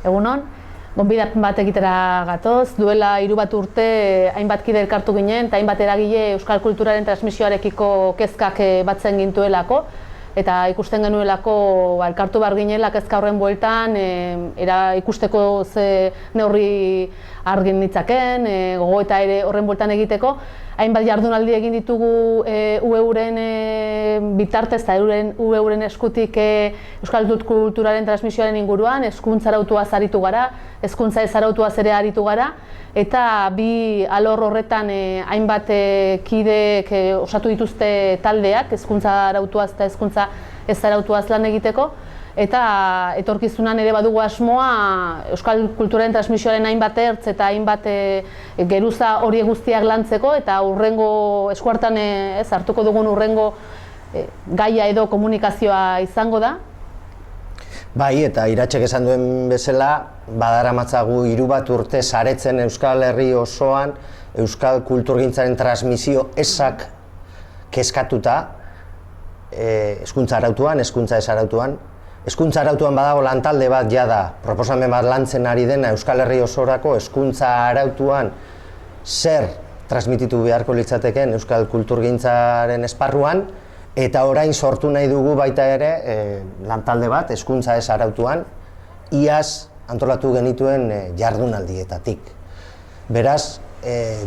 Egunon, gonbidapen bat egitera gatoz, duela 3 bat urte hainbat kide elkartu ginen eta hainbat eragile euskal kulturaren transmisioarekiko kezkak batzen gintuelako eta ikusten genuelako elkartu behar ginela kezka horren bueltan ikusteko ze neurri argin ditzaken, gogoeta ere horren bueltan egiteko. Hainbat jardunaldi egin ditugu UEUren bitartez eta UEUren eskutik euskal kulturaren transmisioaren inguruan, hezkuntza arautuaz aritu gara, hezkuntza ez arautuaz ere aritu gara, eta bi alor horretan hainbat kideek osatu dituzte taldeak, hezkuntza arautuaz eta hezkuntza ez arautuaz lan egiteko, eta etorkizunan ere badugu asmoa euskal kulturaren transmisioaren hainbat ertz eta hainbat geruza horiek guztiak lantzeko eta hurrengo eskuartan hartuko dugun hurrengo gaia edo komunikazioa izango da. Bai, eta Iratxek esan duen bezala, badaramatzagu 3 bat urte saretzen Euskal Herri osoan euskal kulturgintzaren transmisio ezak kezkatuta, hezkuntza arautuan, hezkuntza ez arautuan. Hezkuntza arautuan badago lantalde bat jada, proposamen bat lantzen ari dena Euskal Herri osorako hezkuntza arautuan zer transmititu beharko litzateken euskal kulturgintzaren esparruan, eta orain sortu nahi dugu baita ere lantalde bat hezkuntza ez arautuan, iaz antolatu genituen jardunaldietatik. Beraz,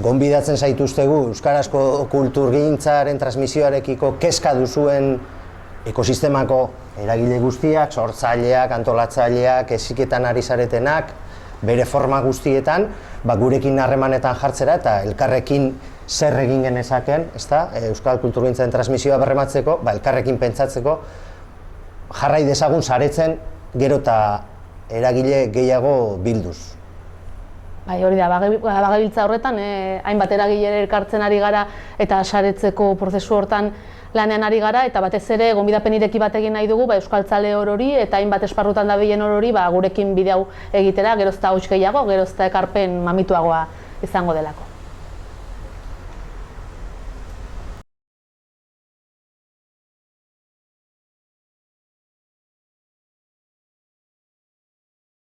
gonbidatzen zaituztegu euskarazko kulturgintzaren transmisioarekiko kezka duzuen ekosistemako eragile guztiak, sortzaileak, antolatzaileak, heziketan ari zaretenak, bere forma guztietan, gurekin harremanetan jartzera eta elkarrekin zer egin genezaken, euskal kulturgintzaren transmisioa berrematzeko, elkarrekin pentsatzeko, jarrai dezagun saretzen gero eta eragile gehiago bilduz. Bai, hori da, bagabiltza horretan, hainbat eragile elkartzen ari gara eta saretzeko prozesu hortan lanean ari gara, eta batez ere gonbidapen ireki bat egin nahi dugu euskaltzale orori eta hainbat esparrutan dabilen orori gurekin bide hau egitera, gerozta hauts gehiago, gerozta ekarpen mamituagoa izango delako.